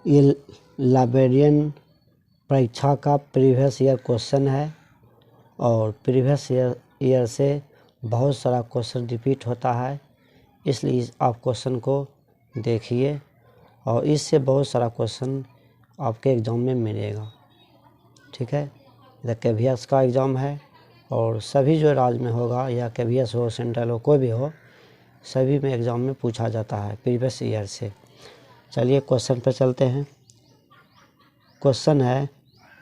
ये लाइब्रेरियन परीक्षा का प्रीवियस ईयर क्वेश्चन है और प्रीवियस ईयर से बहुत सारा क्वेश्चन रिपीट होता है, इसलिए आप क्वेश्चन को देखिए और इससे बहुत सारा क्वेश्चन आपके एग्ज़ाम में मिलेगा। ठीक है, इधर KVS का एग्ज़ाम है और सभी जो राज्य में होगा या KVS हो, सेंट्रल हो, कोई भी हो, सभी में एग्ज़ाम में पूछा जाता है प्रीवियस ईयर से। चलिए क्वेश्चन पे चलते हैं। क्वेश्चन है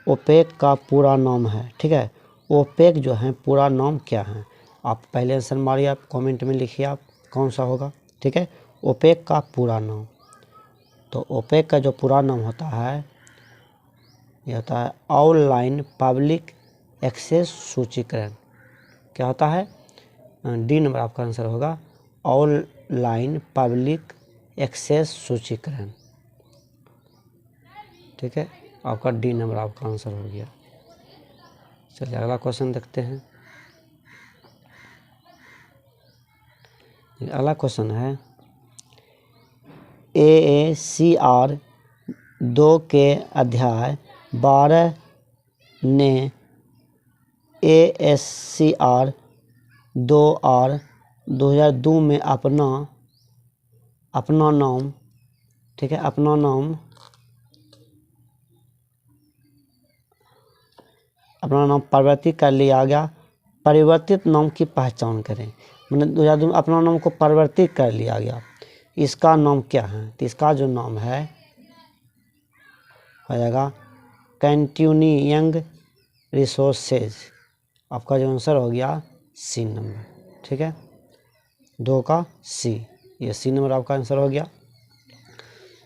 ओपेक का पूरा नाम है। ठीक है, ओपेक जो है पूरा नाम क्या है? आप पहले आंसर मारिए, आप कमेंट में लिखिए आप कौन सा होगा। ठीक है, ओपेक का पूरा नाम, तो ओपेक का जो पूरा नाम होता है ये होता है ऑनलाइन पब्लिक एक्सेस सूचीकरण। क्या होता है? डी नंबर आपका आंसर होगा, ऑनलाइन पब्लिक एक्सेस सूचीकरण। ठीक है, आपका डी नंबर आपका आंसर हो गया। चलिए अगला क्वेश्चन देखते हैं। अगला क्वेश्चन है AACR 2 के अध्याय 12 ने AACR 2R 2002 में अपना नाम, ठीक है, अपना नाम परिवर्तित कर लिया गया। परिवर्तित नाम की पहचान करें। मतलब 2002 में अपना नाम को परिवर्तित कर लिया गया, इसका नाम क्या है? तो इसका जो नाम है हो जाएगा कंटिन्यूइंग रिसोर्सेज। आपका जो आंसर हो गया सी नंबर। ठीक है, 2 का सी, ये सी नंबर आपका आंसर हो गया।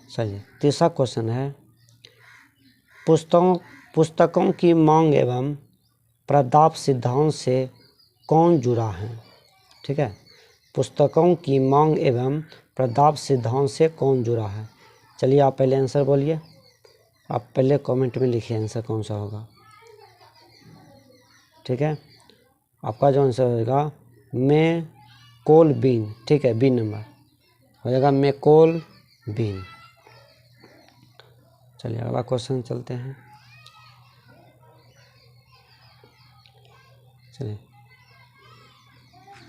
चलिए तीसरा क्वेश्चन है पुस्तकों की मांग एवं प्रदाप सिद्धांत से कौन जुड़ा है? ठीक है, पुस्तकों की मांग एवं प्रदाप सिद्धांत से कौन जुड़ा है? चलिए आप पहले आंसर बोलिए, आप पहले कमेंट में लिखिए आंसर कौन सा होगा। ठीक है, आपका जो आंसर होगा मैं कोल बीन। ठीक है, बी नंबर हो जाएगा मैं कोल बीन। चलिए अगला क्वेश्चन चलते हैं।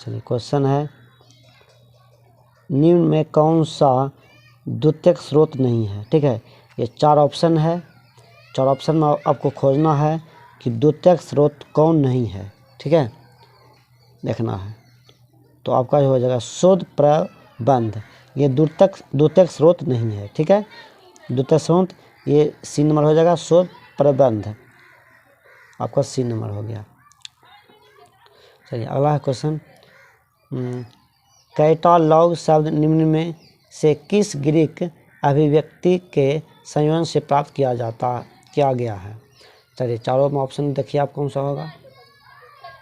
चलिए क्वेश्चन है निम्न में कौन सा द्वितीयक स्रोत नहीं है? ठीक है, ये 4 ऑप्शन है, 4 ऑप्शन में आपको खोजना है कि द्वितीयक स्रोत कौन नहीं है। ठीक है, देखना है, तो आपका हो जाएगा शोध प्रबंध, ये द्वितीयक स्रोत नहीं है। ठीक है, द्वितीयक स्रोत ये सी नंबर हो जाएगा, शोध प्रबंध आपका सी नंबर हो गया। चलिए अगला क्वेश्चन, कैटालॉग शब्द निम्न में से किस ग्रीक अभिव्यक्ति के संयोजन से प्राप्त किया गया है? चलिए चारों में ऑप्शन देखिए आप कौन सा होगा।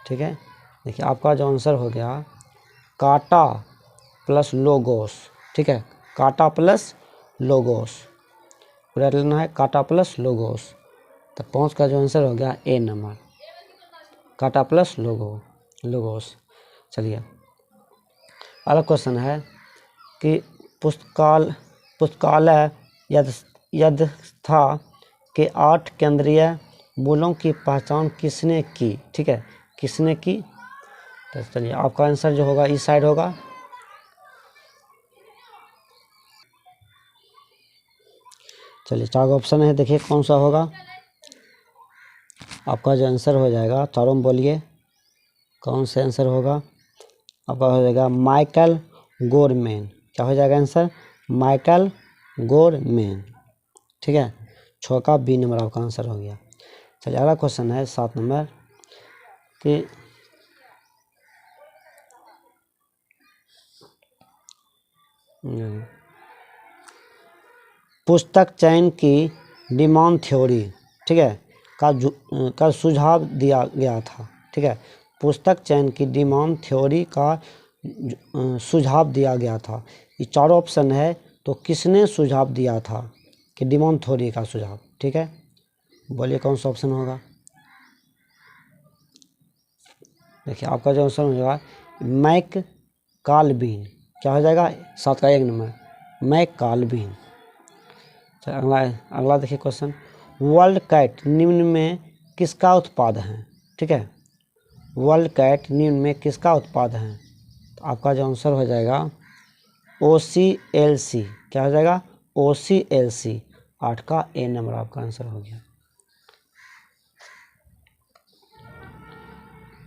ठीक है, देखिए आपका जो आंसर हो गया काटा प्लस लोगोस। ठीक है, काटा प्लस लोगोस पूरा लेना है, काटा प्लस लोगोस। तो 5 का जो आंसर हो गया ए नंबर, काटा प्लस लोगोस। चलिए अगला क्वेश्चन है कि पुस्तकालय यद्यथा के 8 केंद्रीय मूलों की पहचान किसने की? ठीक है, किसने की? तो चलिए आपका आंसर जो होगा इस साइड होगा। चलिए 4 ऑप्शन है, देखिए कौन सा होगा। आपका जो आंसर हो जाएगा, चारों में बोलिए कौन सा आंसर होगा। आपका हो जाएगा माइकल गोरमैन। क्या हो जाएगा आंसर? Michael Gorman. ठीक है, 6 का बी नंबर आपका आंसर हो गया। चलिए अगला क्वेश्चन है 7 नंबर कि पुस्तक चयन की डिमांड थ्योरी, ठीक है, का सुझाव दिया गया था। ठीक है, पुस्तक चयन की डिमांड थ्योरी का सुझाव दिया गया था। ये 4 ऑप्शन है, तो किसने सुझाव दिया था कि डिमांड थ्योरी का सुझाव? ठीक है, बोलिए कौन सा ऑप्शन होगा। देखिए आपका जो ऑप्शन होगा मैक काल्विन। क्या हो जाएगा? 7 का 1 नंबर मैक काल्विन। चलिए अगला देखिए क्वेश्चन, वर्ल्ड कैट निम्न में किसका उत्पाद है? ठीक है, वर्ल्ड कैट निम्न में किसका उत्पाद है? तो आपका जो आंसर हो जाएगा OCLC। क्या हो जाएगा? OCLC। 8 का ए नंबर आपका आंसर हो गया।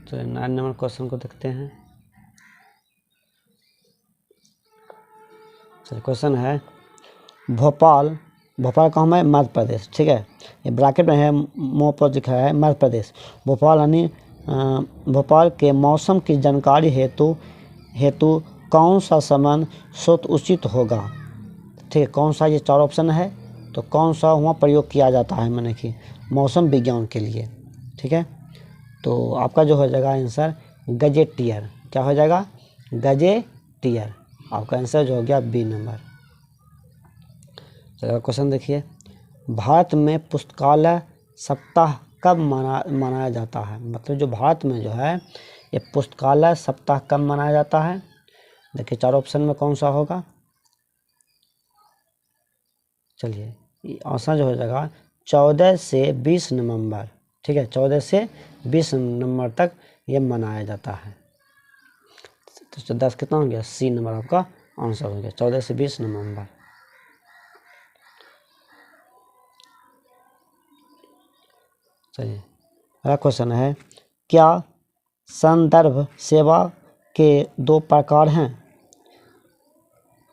तो 9 नंबर क्वेश्चन को देखते हैं। चलिए क्वेश्चन है, भोपाल कहाँ है? मध्य प्रदेश। ठीक है, ये ब्रैकेट में है, मुँह पर लिखा है मध्य प्रदेश। भोपाल यानी भोपाल के मौसम की जानकारी हेतु कौन सा संबंध स्रोत उचित होगा? ठीक है, कौन सा? ये 4 ऑप्शन है, तो कौन सा वहाँ प्रयोग किया जाता है माने कि मौसम विज्ञान के लिए? ठीक है, तो आपका जो हो जाएगा आंसर गजेटियर। क्या हो जाएगा? गजेटियर। आपका आंसर जो हो गया बी नंबर। चलिए क्वेश्चन देखिए, भारत में पुस्तकालय सप्ताह कब मनाया जाता है? मतलब जो भारत में जो है ये पुस्तकालय सप्ताह कब मनाया जाता है? देखिए 4 ऑप्शन में कौन सा होगा? चलिए आंसर जो हो जाएगा 14 से 20 नवंबर। ठीक है, 14 से 20 नवंबर तक ये मनाया जाता है। तो 10 कितना हो गया? सी नंबर आपका आंसर हो गया, 14 से 20 नवंबर। चलिए अगला क्वेश्चन है, क्या संदर्भ सेवा के 2 प्रकार हैं?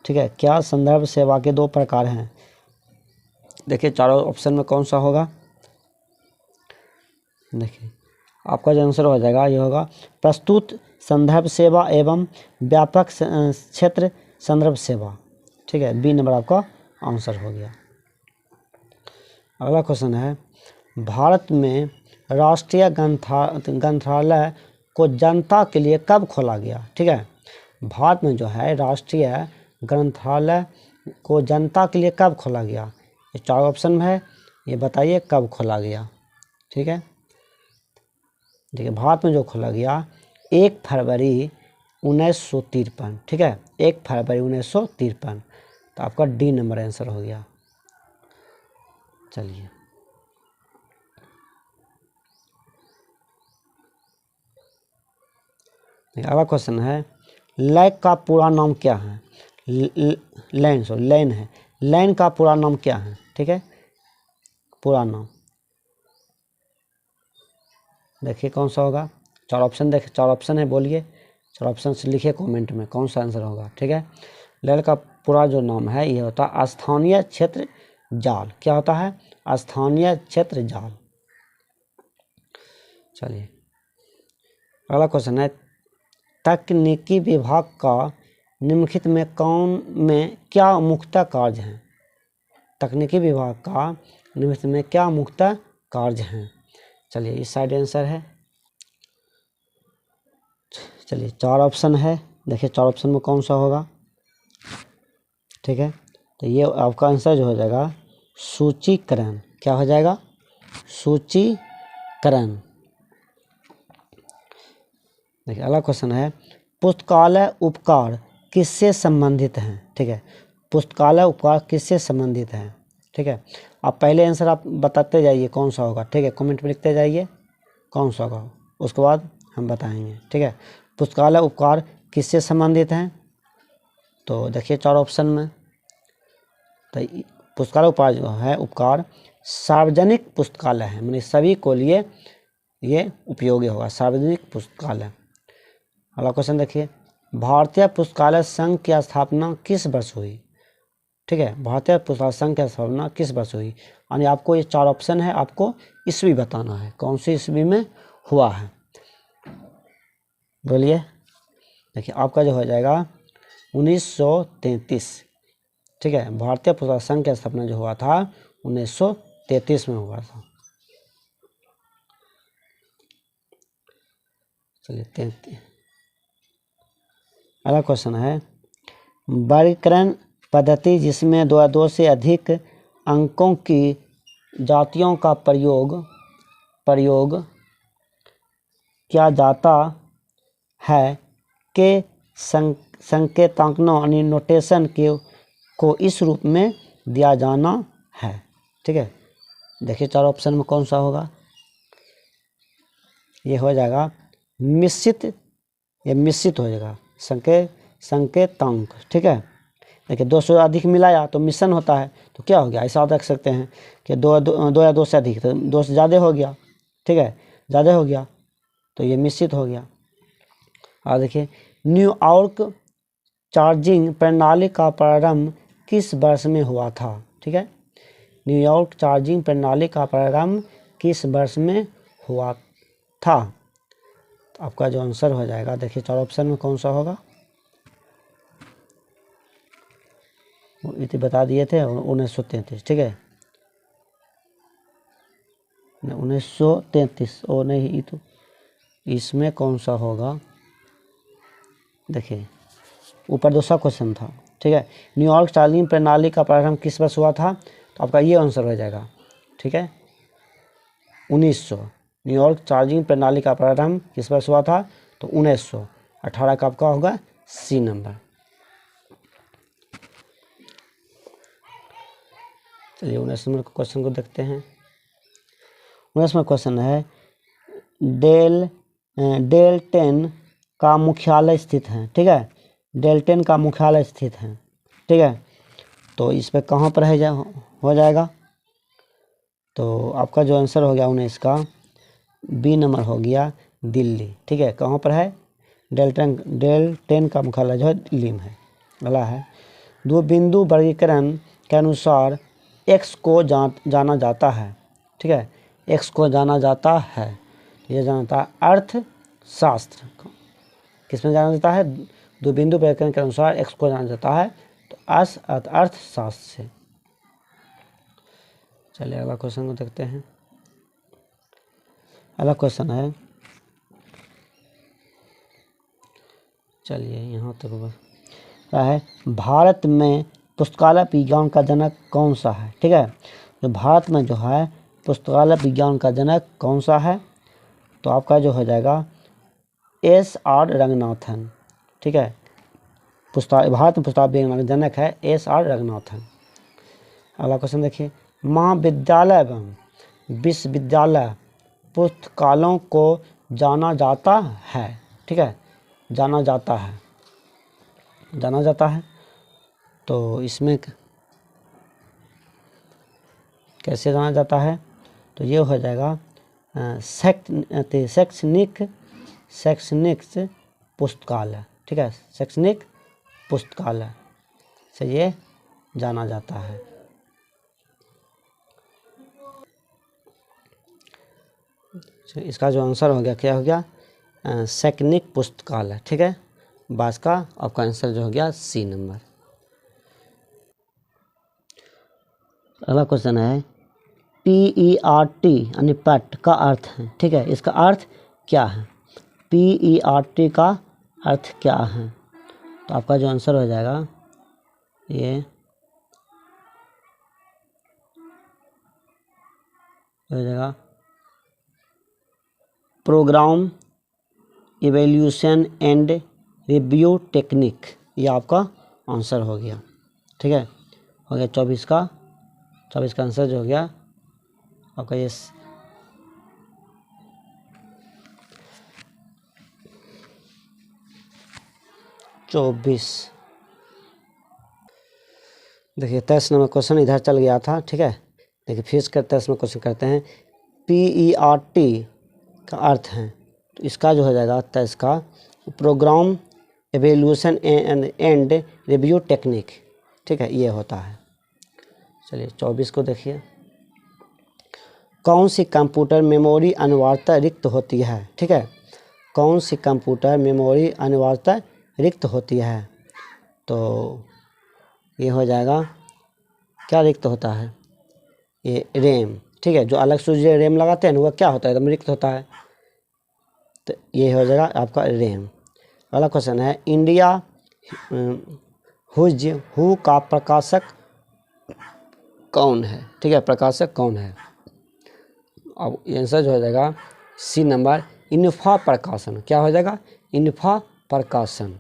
ठीक है, क्या संदर्भ सेवा के 2 प्रकार हैं? देखिए 4 ऑप्शन में कौन सा होगा? देखिए आपका जो आंसर हो जाएगा ये होगा प्रस्तुत संदर्भ सेवा एवं व्यापक क्षेत्र संदर्भ सेवा। ठीक है, बी नंबर आपका आंसर हो गया। अगला क्वेश्चन है, भारत में राष्ट्रीय ग्रंथालय को जनता के लिए कब खोला गया? ठीक है, भारत में जो है राष्ट्रीय ग्रंथालय को जनता के लिए कब खोला गया? ये 4 ऑप्शन में है, ये बताइए कब खोला गया? ठीक है, देखिए भारत में जो खोला गया 1 फरवरी 1953। ठीक है, 1 फरवरी 1953। तो आपका डी नंबर आंसर हो गया। चलिए अगला क्वेश्चन है, लैन का पूरा नाम क्या है? लैन है, लैन का पूरा नाम क्या है? ठीक है, पूरा नाम देखिए कौन सा होगा? 4 ऑप्शन देखिए, 4 ऑप्शन है, बोलिए 4 ऑप्शन से लिखिए कमेंट में कौन सा आंसर होगा। ठीक है, लैन का पूरा जो नाम है ये होता है स्थानीय क्षेत्र जाल। क्या होता है? स्थानीय क्षेत्र जाल। चलिए अगला क्वेश्चन है, तकनीकी विभाग का निम्नलिखित में क्या मुख्य कार्य हैं? तकनीकी विभाग का निम्नलिखित में क्या मुख्य कार्य हैं? चलिए इस साइड आंसर है। चलिए 4 ऑप्शन है, देखिए 4 ऑप्शन में कौन सा होगा? ठीक है, तो ये आपका आंसर जो हो जाएगा सूचीकरण। क्या हो जाएगा? सूचीकरण। देखिए अगला क्वेश्चन है, पुस्तकालय उपकार किससे संबंधित हैं? ठीक है, पुस्तकालय उपकार किससे संबंधित हैं? ठीक है, आप पहले आंसर आप बताते जाइए कौन सा होगा। ठीक है, कमेंट में लिखते जाइए कौन सा होगा, उसके बाद हम बताएंगे। ठीक है, पुस्तकालय उपकार किससे संबंधित हैं? तो देखिए 4 ऑप्शन में, तो पुस्तकालय उपकार जो है उपकार सार्वजनिक पुस्तकालय है, माने सभी को लिए ये उपयोगी होगा, सार्वजनिक पुस्तकालय। अगला क्वेश्चन देखिए, भारतीय पुस्तकालय संघ की स्थापना किस वर्ष हुई? ठीक है, भारतीय पुस्तकालय संघ की स्थापना किस वर्ष हुई? यानी आपको ये 4 ऑप्शन है, आपको ईस्वी बताना है, कौन सी ईस्वी में हुआ है, बोलिए। देखिए आपका जो हो जाएगा 1933। ठीक है, भारतीय पुस्तकालय संघ की स्थापना जो हुआ था 1933 में हुआ था। चलिए 33। अगला क्वेश्चन है, वर्गीकरण पद्धति जिसमें 2 से अधिक अंकों की जातियों का प्रयोग किया जाता है के संकेतांकनों यानी नोटेशन को इस रूप में दिया जाना है। ठीक है, देखिए चार ऑप्शन में कौन सा होगा। ये हो जाएगा मिश्रित, ये मिश्रित हो जाएगा संकेतांक। ठीक है, देखिए 2 से अधिक मिलाया तो मिश्रण होता है, तो क्या हो गया, ऐसा रख सकते हैं कि दो या 2 से अधिक, तो 2 से ज़्यादा हो गया। ठीक है, ज़्यादा हो गया तो ये मिश्रित हो गया। और देखिए न्यूयॉर्क चार्जिंग प्रणाली का प्रारंभ किस वर्ष में हुआ था। ठीक है, न्यूयॉर्क चार्जिंग प्रणाली का प्रारंभ किस वर्ष में हुआ था। तो आपका जो आंसर हो जाएगा, देखिए चार ऑप्शन में कौन सा होगा, इतने बता दिए थे 1933। ठीक है, 1933 और नहीं, तो इसमें कौन सा होगा, देखिए ऊपर दूसरा क्वेश्चन था। ठीक है, न्यूयॉर्क चार्जिंग प्रणाली का प्रारंभ किस वर्ष हुआ था, तो आपका ये आंसर हो जाएगा। ठीक है, 1900। न्यूयॉर्क चार्जिंग प्रणाली का प्रारंभ किस वर्ष हुआ था, तो 1918 का आपका होगा सी नंबर। चलिए 19 नंबर क्वेश्चन को देखते हैं। 19वां क्वेश्चन है डेल्टेन का मुख्यालय स्थित है। ठीक है, डेल्टेन का मुख्यालय स्थित है। ठीक है, तो इस पे कहाँ पर है हो जाएगा, तो आपका जो आंसर हो गया 19 का बी नंबर हो गया दिल्ली। ठीक है, कहाँ पर है, डेल्टेन का मुख्यालय जो है दिल्ली में है। अगला है दो बिंदु वर्गीकरण के अनुसार एक्स को जाना जाता है। ठीक है, एक्स को जाना जाता है, ये जाना जाता है अर्थशास्त्र। किसमें जाना जाता है, दो बिंदु वर्गीकरण के अनुसार एक्स को जाना जाता है, तो अर्थशास्त्र से। चलिए अगला क्वेश्चन को देखते हैं। अगला क्वेश्चन है, चलिए यहाँ तक है, भारत में पुस्तकालय विज्ञान का जनक कौन सा है। ठीक है, तो भारत में जो है पुस्तकालय विज्ञान का जनक कौन सा है, तो आपका जो हो जाएगा S.R. रंगनाथन। ठीक है, भारत में पुस्तकालय विज्ञान का जनक है S.R. रंगनाथन। अगला क्वेश्चन देखिए, महाविद्यालय एवं विश्वविद्यालय पुस्तकालयों को जाना जाता है। ठीक है, जाना जाता है, जाना जाता है, तो इसमें कैसे जाना जाता है, तो ये हो जाएगा शैक्षणिक पुस्तकालय। ठीक है, शैक्षणिक पुस्तकालय से ये जाना जाता है। इसका जो आंसर हो गया, क्या हो गया, शैक्षणिक पुस्तकालय। ठीक है, 22 का आपका आंसर जो हो गया सी नंबर। अगला क्वेश्चन है PERT यानी पैट का अर्थ है। ठीक है, इसका अर्थ क्या है, PERT का अर्थ क्या है, तो आपका जो आंसर हो जाएगा ये हो जाएगा program evaluation and review technique, ये आपका आंसर हो गया। ठीक है, हो गया 24 का आंसर जो हो गया आपका ये 24। देखिए 23 नंबर क्वेश्चन इधर चल गया था। ठीक है, देखिए फिर इसका 23 नंबर क्वेश्चन करते हैं। PERT का अर्थ है, तो इसका जो हो जाएगा 23 का program evaluation and review technique. ठीक है, ये होता है। चलिए 24 को देखिए, कौन सी कंप्यूटर मेमोरी अनिवार्यतः रिक्त होती है। ठीक है, कौन सी कंप्यूटर मेमोरी अनिवार्यतः रिक्त होती है, तो ये हो जाएगा क्या रिक्त होता है, ये रैम। ठीक है, जो अलग से रैम लगाते हैं ना, वह क्या होता है, एकदम रिक्त होता है, तो ये हो जाएगा आपका रैम। अगला क्वेश्चन है, इंडिया हु का प्रकाशक कौन है। ठीक है, प्रकाशक कौन है, अब आंसर जो हो जाएगा सी नंबर इन्फा प्रकाशन। क्या हो जाएगा, इन्फा प्रकाशन।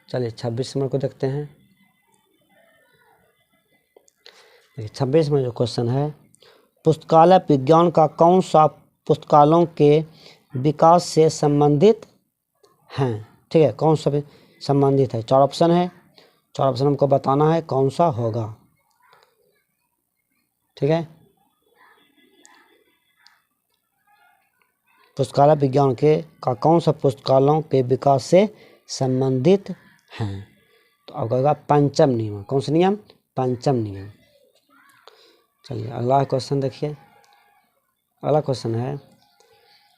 चलिए 26 नंबर को देखते हैं। 26 में जो क्वेश्चन है, पुस्तकालय विज्ञान का कौन सा पुस्तकालयों के विकास से संबंधित हैं। ठीक है, कौन सा संबंधित है। 4 ऑप्शन है, 4 ऑप्शन हमको बताना है कौन सा होगा। ठीक है, पुस्तकालय विज्ञान के का कौन सा पुस्तकालयों के विकास से संबंधित हैं। तो आपका होगा पंचम नियम। कौन सा नियम? पंचम नियम। चलिए अगला क्वेश्चन देखिए। अगला क्वेश्चन है,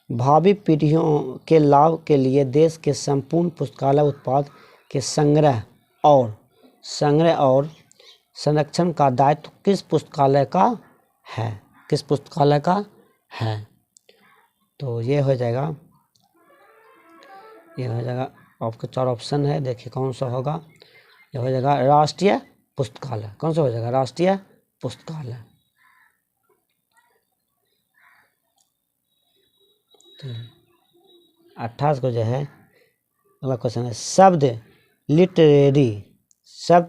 भावी पीढ़ियों के लाभ के लिए देश के संपूर्ण पुस्तकालय उत्पाद के संग्रह और संरक्षण का दायित्व किस पुस्तकालय का है। किस पुस्तकालय का है। तो ये हो जाएगा आपके 4 ऑप्शन है, देखिए कौन सा होगा। ये हो जाएगा राष्ट्रीय पुस्तकालय। कौन सा हो जाएगा? राष्ट्रीय पुस्तकालय। 28 को जो है अगला क्वेश्चन है, शब्द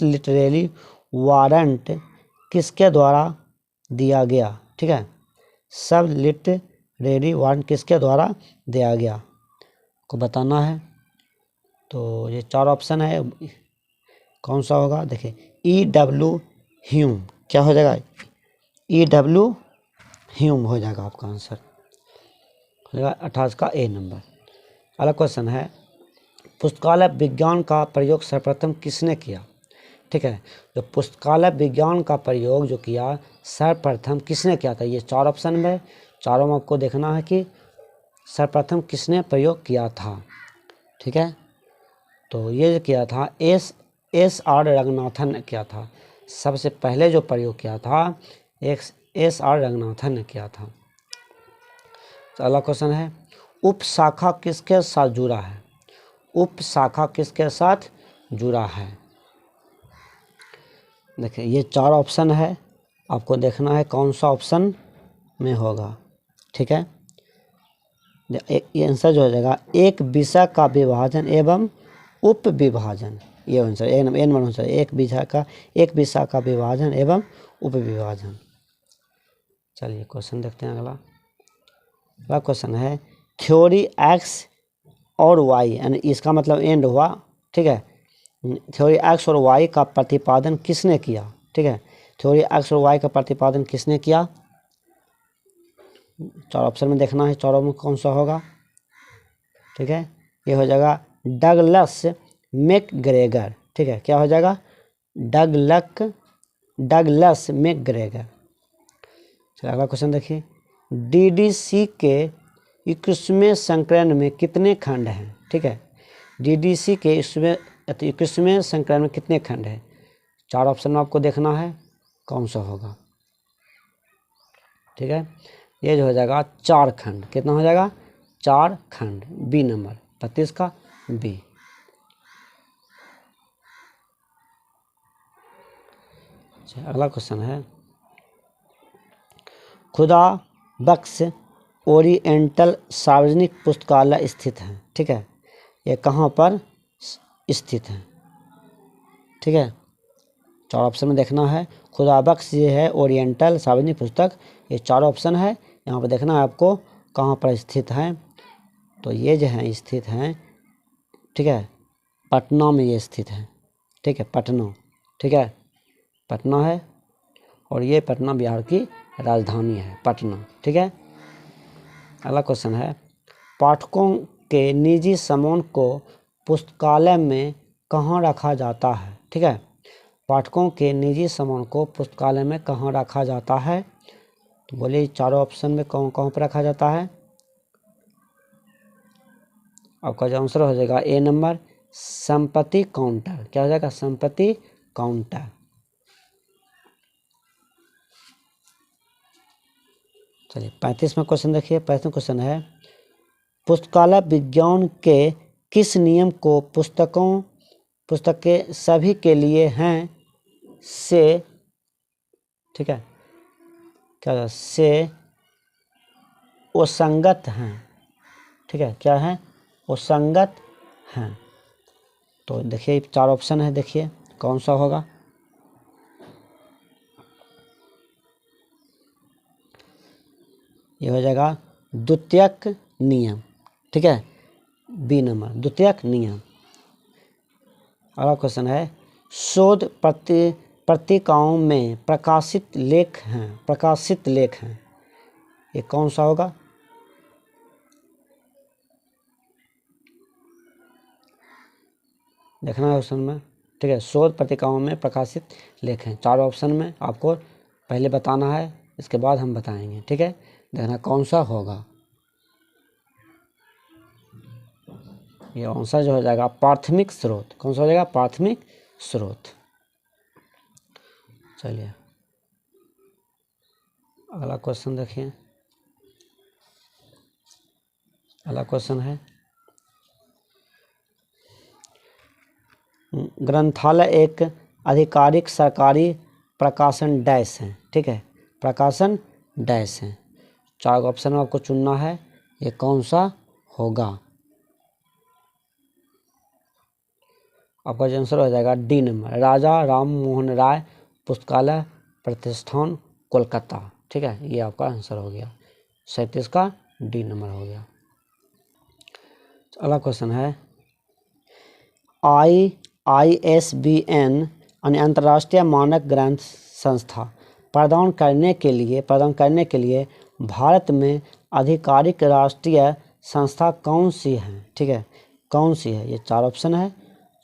लिटरेरी वारंट किसके द्वारा दिया गया। ठीक है, शब्द लिटरेरी वारंट किसके द्वारा दिया गया को बताना है। तो ये 4 ऑप्शन है, कौन सा होगा। देखिए E.W. ह्यूम। क्या हो जाएगा? E.W. ह्यूम हो जाएगा आपका आंसर, हो जाएगा 28 का ए नंबर। अगला क्वेश्चन है, पुस्तकालय विज्ञान का प्रयोग सर्वप्रथम किसने किया। ठीक है, जो पुस्तकालय विज्ञान का प्रयोग जो किया सर्वप्रथम किसने किया था। ये 4 ऑप्शन में, चारों में आपको देखना है कि सर्वप्रथम किसने प्रयोग किया था। ठीक है, तो ये जो किया था S.R. रंगनाथन ने किया था। सबसे पहले जो प्रयोग किया था S.R. रंगनाथन ने किया था। तो अगला क्वेश्चन है, उपशाखा किसके साथ जुड़ा है। उपशाखा किसके साथ जुड़ा है। देखिए ये 4 ऑप्शन है, आपको देखना है कौन सा ऑप्शन में होगा। ठीक है, ये आंसर जो हो जाएगा, एक विषय का विभाजन एवं उप विभाजन। ये आंसर ए नंबर आंसर, एक विषय का विभाजन एवं उप विभाजन। चलिए क्वेश्चन देखते हैं अगला क्वेश्चन है, थ्योरी एक्स और वाई, यानी इसका मतलब एंड हुआ। ठीक है, थ्योरी एक्स और वाई का प्रतिपादन किसने किया। ठीक है, थ्योरी एक्स और वाई का प्रतिपादन किसने किया। 4 ऑप्शन में देखना है, चारों में कौन सा होगा। ठीक है, ये हो जाएगा डगलस मैकग्रेगर। ठीक है, क्या हो जाएगा? Douglas McGregor. चलिए अगला क्वेश्चन देखिए, DDC के 21वें संस्करण में कितने खंड हैं। ठीक है, DDC के 21वें संस्करण में कितने खंड हैं। 4 ऑप्शन में आपको देखना है कौन सा होगा। ठीक है, ये जो हो जाएगा 4 खंड। कितना हो जाएगा? 4 खंड। बी नंबर 32 का बी। अगला क्वेश्चन है, खुदा बख्श ओरिएंटल सार्वजनिक पुस्तकालय स्थित है। ठीक है, ये कहाँ पर स्थित है। ठीक है, 4 ऑप्शन में देखना है। खुदा बख्श ये है ओरिएंटल सार्वजनिक पुस्तक, ये 4 ऑप्शन है, यहाँ पर देखना है आपको कहाँ पर स्थित है। तो ये जो है स्थित हैं, ठीक है, पटना में ये स्थित है। ठीक है, पटना। ठीक है, पटना है, और ये पटना बिहार की राजधानी है, पटना। ठीक है, अगला क्वेश्चन है, पाठकों के निजी सामान को पुस्तकालय में कहाँ रखा जाता है। ठीक है, पाठकों के निजी सामान को पुस्तकालय में कहाँ रखा जाता है। तो बोलिए 4 ऑप्शन में कहाँ पर रखा जाता है। आपका जो आंसर हो जाएगा ए नंबर, संपत्ति काउंटर। क्या हो जाएगा? संपत्ति काउंटर। चलिए 35 में क्वेश्चन देखिए। 35 क्वेश्चन है, पुस्तकालय विज्ञान के किस नियम को पुस्तकें सभी के लिए हैं से, ठीक है, क्या से वो संगत हैं। ठीक है, क्या है? वो संगत हैं। तो देखिए 4 ऑप्शन है, देखिए कौन सा होगा। ये हो जाएगा द्वितीयक नियम, ठीक है, बी नंबर द्वितीयक नियम। अगला क्वेश्चन है शोध पत्रिकाओं में प्रकाशित लेख हैं, ये कौन सा होगा? देखना है ऑप्शन में, ठीक है। शोध पत्रिकाओं में प्रकाशित लेख हैं, 4 ऑप्शन में आपको पहले बताना है, इसके बाद हम बताएंगे, ठीक है। देखना कौन सा होगा। ये आंसर जो हो जाएगा प्राथमिक स्रोत। कौन सा हो जाएगा? प्राथमिक स्रोत। चलिए अगला क्वेश्चन देखिए। अगला क्वेश्चन है ग्रंथालय एक आधिकारिक सरकारी प्रकाशन डैश है, ठीक है, प्रकाशन डैश है। 4 ऑप्शन में आपको चुनना है, ये कौन सा होगा? आपका आंसर हो जाएगा डी नंबर, राजा राम मोहन राय पुस्तकालय प्रतिष्ठान कोलकाता, ठीक है, ये आपका आंसर हो गया। 37 का डी नंबर हो गया। अगला क्वेश्चन है ISBN यानी अंतर्राष्ट्रीय मानक ग्रंथ संस्था प्रदान करने के लिए भारत में आधिकारिक राष्ट्रीय संस्था कौन सी है, ठीक है, कौन सी है? ये 4 ऑप्शन है,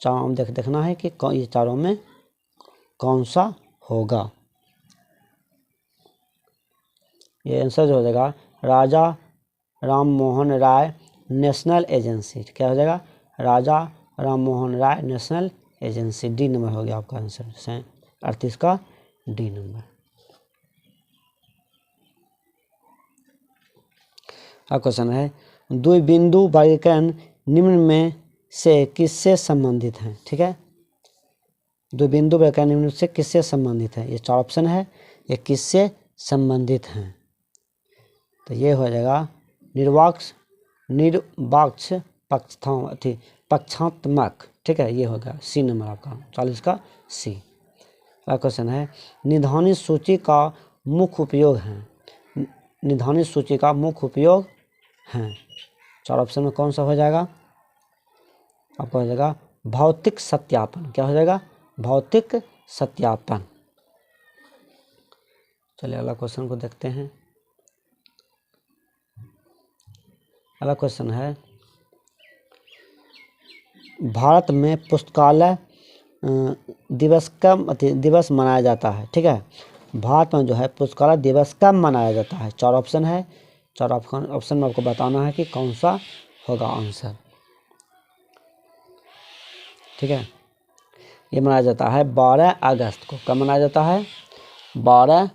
चारों देखना है कि ये चारों में कौन सा होगा। ये आंसर जो हो जाएगा राजा राम मोहन राय नेशनल एजेंसी, क्या हो जाएगा? राजा Ram Mohan Roy national agency, D number हो गया आपका आंसर, 38 का डी नंबर। अब क्वेश्चन है द्विबिंदु वर्गीकरण निम्न में से किससे संबंधित है, ठीक है, द्विबिंदु वर्गीकरण निम्न से किससे संबंधित है? ये 4 ऑप्शन है, ये किससे संबंधित हैं? तो ये हो जाएगा निर्वाक्ष पक्षात्मक, ठीक है, ये होगा सी नंबर आपका, 40 का सी। अगला क्वेश्चन है निधानित सूची का मुख्य उपयोग है, निधानित सूची का मुख्य उपयोग है। 4 ऑप्शन में कौन सा हो जाएगा? आपका हो जाएगा भौतिक सत्यापन, क्या हो जाएगा? भौतिक सत्यापन। चलिए अगला क्वेश्चन को देखते हैं। अगला क्वेश्चन है भारत में पुस्तकालय दिवस मनाया जाता है, ठीक है, भारत में जो है पुस्तकालय दिवस कब मनाया जाता है? 4 ऑप्शन है, 4 ऑप्शन में आपको बताना है कि कौन सा होगा आंसर, ठीक है। ये मनाया जाता है 12 अगस्त को। कब मनाया जाता है? 12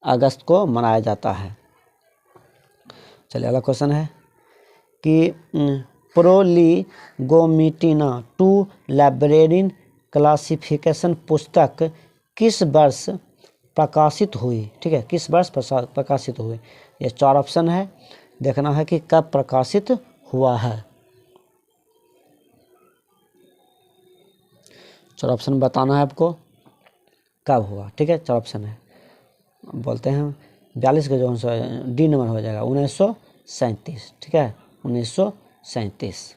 अगस्त को मनाया जाता है। चलिए अगला क्वेश्चन है कि प्रोलीगोमिटिना टू लाइब्रेरियन क्लासिफिकेशन पुस्तक किस वर्ष प्रकाशित हुई, ठीक है, किस वर्ष प्रकाशित हुई? ये 4 ऑप्शन है, देखना है कि कब प्रकाशित हुआ है। 4 ऑप्शन बताना है आपको कब हुआ, ठीक है, 4 ऑप्शन है, बोलते हैं 42 का जो डी नंबर हो जाएगा 1937, ठीक है, 1937।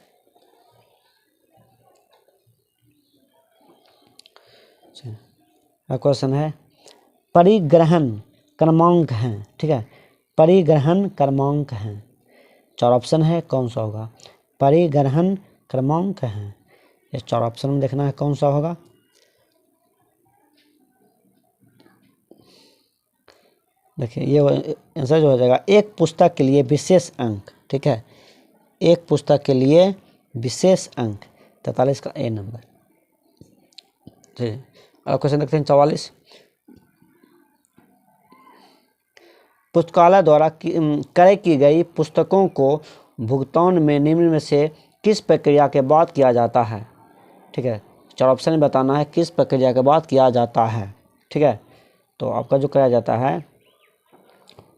क्वेश्चन है परिग्रहण क्रमांक हैं, ठीक है, परिग्रहण क्रमांक हैं। 4 ऑप्शन है, कौन सा होगा? परिग्रहण क्रमांक हैं, ये 4 ऑप्शन में देखना है कौन सा होगा। देखिए ये आंसर जो हो जाएगा एक पुस्तक के लिए विशेष अंक, ठीक है, एक पुस्तक के लिए विशेष अंक, 43 का ए नंबर। ठीक, अब क्वेश्चन देखते हैं 44। पुस्तकालय द्वारा क्रय की गई पुस्तकों को भुगतान में निम्न में से किस प्रक्रिया के बाद किया जाता है, ठीक है, 4 ऑप्शन में बताना है किस प्रक्रिया के बाद किया जाता है, ठीक है। तो आपका जो किया जाता है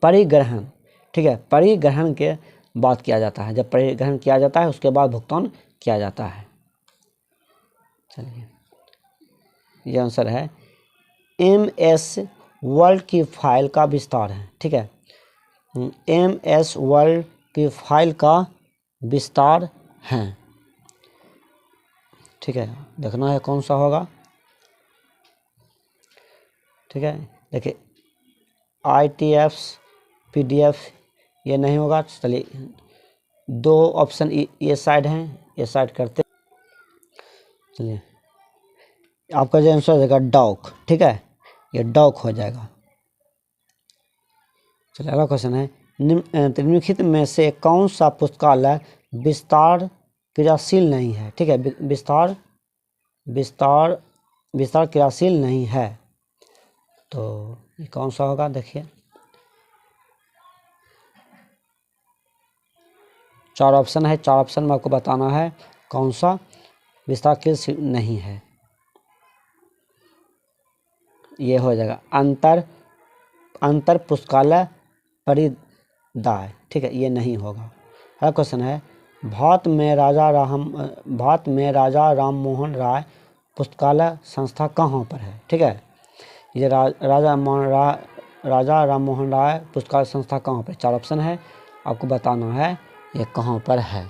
परिग्रहण, ठीक है, परिग्रहण के बाद किया जाता है, जब परिग्रहण किया जाता है उसके बाद भुगतान किया जाता है। चलिए ये आंसर है MS वर्ड की फाइल का विस्तार है, ठीक है, MS वर्ड की फाइल का विस्तार है। ठीक है, देखना है कौन सा होगा। ठीक है, देखिए ITF PDF ये नहीं होगा। चलिए 2 ऑप्शन ये साइड हैं, ये साइड करते। चलिए आपका जो आंसर हो जाएगा डॉक। ठीक है, ये डॉक हो जाएगा। चलिए अगला क्वेश्चन है, निम्नलिखित में से कौन सा पुस्तकालय विस्तार क्रियाशील नहीं है। ठीक है, विस्तार क्रियाशील नहीं है, तो ये कौन सा होगा। देखिए 4 ऑप्शन है, 4 ऑप्शन में आपको बताना है कौन सा विस्तार क्रियाशील नहीं है। ये हो जाएगा अंतर पुस्तकालय परिदाय। ठीक है, ये नहीं होगा। अगला क्वेश्चन है, भारत में राजा राम मोहन राय पुस्तकालय संस्था कहाँ पर है। ठीक है, ये राजा राम मोहन राय पुस्तकालय संस्था कहाँ पर। 4 ऑप्शन है, आपको बताना है ये कहाँ पर है।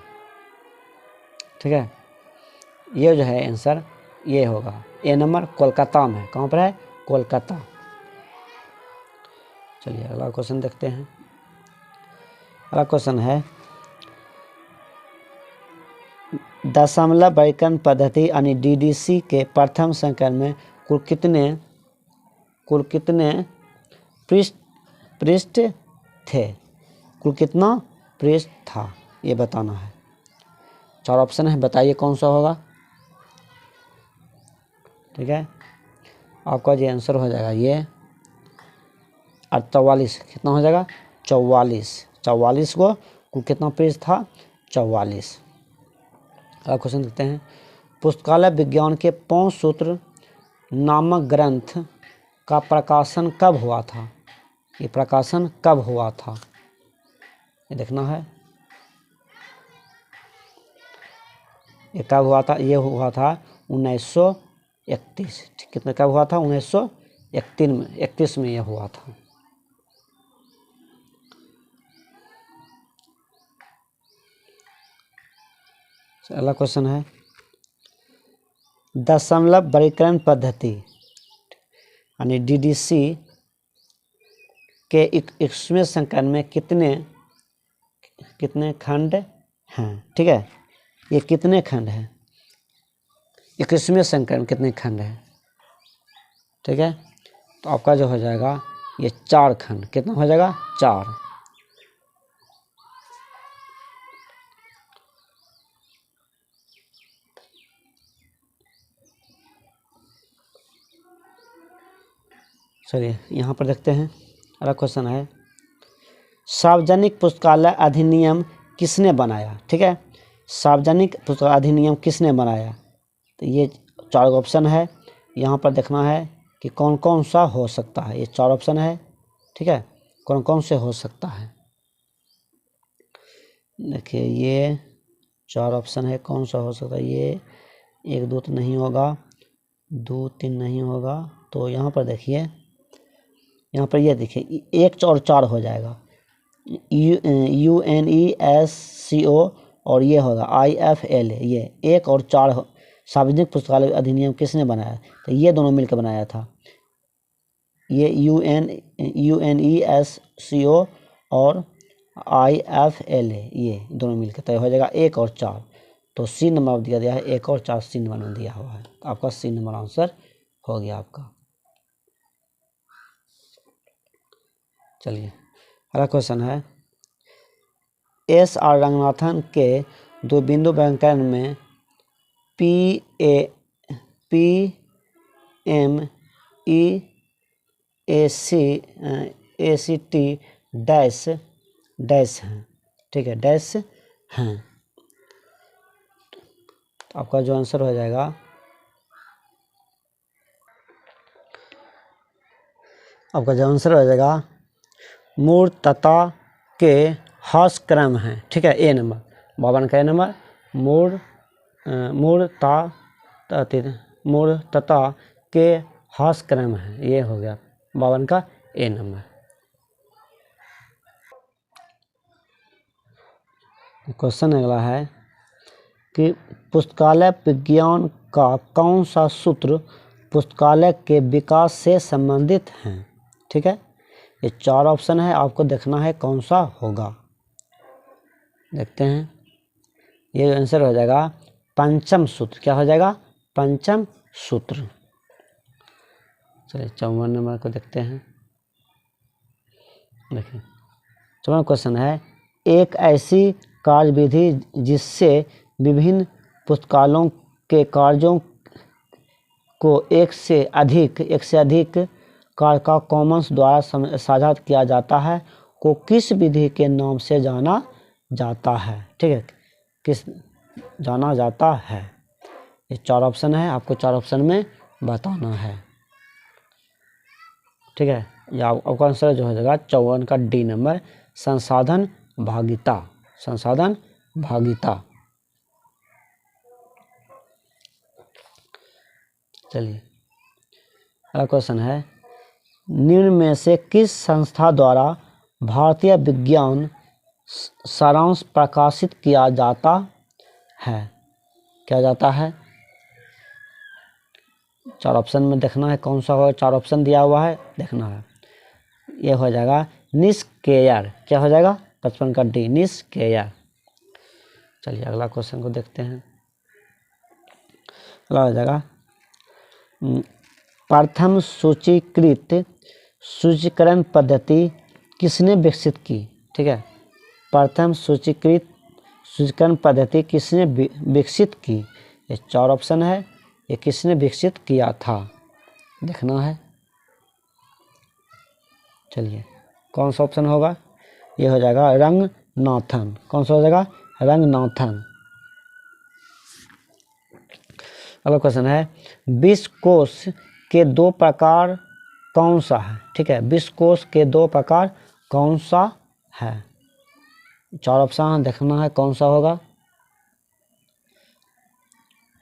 ठीक है, ये जो है आंसर ये होगा ए नंबर, कोलकाता में। कहाँ पर है, कोलकाता। चलिए अगला क्वेश्चन देखते हैं। अगला क्वेश्चन है, दशमलव व्याकरण पद्धति यानी DDC के प्रथम संस्करण में कुल कितने पृष्ठ थे। कुल कितना पृष्ठ था, ये बताना है। 4 ऑप्शन है, बताइए कौन सा होगा। ठीक है, आपका जो आंसर हो जाएगा ये 44। कितना हो जाएगा, 44 को कुल कितना पृष्ठ था, 44। अगला क्वेश्चन देखते हैं, पुस्तकालय विज्ञान के 5 सूत्र नामक ग्रंथ का प्रकाशन कब हुआ था। ये प्रकाशन कब हुआ था, ये देखना है। ये कब हुआ था, ये हुआ था 1931। कितना कब हुआ था, 1931 में यह हुआ था। अगला क्वेश्चन है, दशमलव व्याकरण पद्धति यानी DDC के 21वें संस्करण में कितने खंड हैं। ठीक है, ये कितने खंड हैं, 21वें संस्करण में कितने खंड हैं। ठीक है, तो आपका जो हो जाएगा ये 4 खंड। कितना हो जाएगा, 4। चलिए यहाँ पर देखते हैं। अगला क्वेश्चन है, सार्वजनिक पुस्तकालय अधिनियम किसने बनाया। ठीक है, सार्वजनिक पुस्तकालय अधिनियम किसने बनाया, तो ये 4 ऑप्शन है। यहाँ पर देखना है कि कौन कौन सा हो सकता है। ये 4 ऑप्शन है। ठीक है, कौन कौन से हो सकता है। देखिए ये 4 ऑप्शन है, कौन सा हो सकता है। ये 1 2 तो नहीं होगा, 2 3 नहीं होगा। तो यहाँ पर देखिए, यहाँ पर ये देखिए 1 और 4 हो जाएगा, UNESCO और ये होगा IFLA। ये 1 और 4 सार्वजनिक पुस्तकालय अधिनियम किसने बनाया, तो ये दोनों मिलकर बनाया था। ये UNESCO और IFLA ये दोनों मिलकर तय हो जाएगा 1 और 4। तो C नंबर दिया गया है, 1 और 4 C नंबर में दिया हुआ है। तो आपका C नंबर आंसर हो गया आपका। चलिए अगला क्वेश्चन है, SR रंगनाथन के 2 बिंदु व्याकरण में PMEACT डैश हैं। ठीक है, डैश हैं। तो आपका जो आंसर हो जाएगा, मूर्तता के हास क्रम हैं। ठीक है, A नंबर 52 का A नंबर मूर्तता के हास क्रम है। ये हो गया 52 का A नंबर। क्वेश्चन अगला है कि पुस्तकालय विज्ञान का कौन सा सूत्र पुस्तकालय के विकास से संबंधित है। ठीक है, ये 4 ऑप्शन है, आपको देखना है कौन सा होगा। देखते हैं, ये आंसर हो जाएगा पंचम सूत्र। क्या हो जाएगा? पंचम सूत्र। चलिए 54 नंबर को देखते हैं। देखिए 54 क्वेश्चन है, एक ऐसी कार्यविधि जिससे विभिन्न पुस्तकालयों के कार्यों को एक से अधिक कार्य का कॉमन्स द्वारा साझा किया जाता है को किस विधि के नाम से जाना जाता है। ठीक है, किस जाना जाता है। ये 4 ऑप्शन है, आपको 4 ऑप्शन में बताना है। ठीक है, या आपका आंसर जो हो जाएगा 54 का डी नंबर, संसाधन भागीता। संसाधन भागीता। चलिए अगला क्वेश्चन है, निम्न में से किस संस्था द्वारा भारतीय विज्ञान सारांश प्रकाशित किया जाता है। क्या जाता है? 4 ऑप्शन में देखना है कौन सा होगा। 4 ऑप्शन दिया हुआ है, देखना है। ये हो जाएगा निष्क्रिय। क्या हो जाएगा? 55 का डी, निष्क्रिय। चलिए अगला क्वेश्चन को देखते हैं। अगला हो जाएगा, प्रथम सूचीकरण पद्धति किसने विकसित की। ठीक है, प्रथम सूचीकरण पद्धति किसने विकसित की। ये 4 ऑप्शन है, ये किसने विकसित किया था, देखना है। चलिए कौन सा ऑप्शन होगा? ये हो जाएगा रंगनाथन। कौन सा हो जाएगा? रंगनाथन। अगला क्वेश्चन है, विश्वकोश के 2 प्रकार कौन सा है। ठीक है, विश्वकोश के 2 प्रकार कौन सा है। 4 ऑप्शन देखना है कौन सा होगा।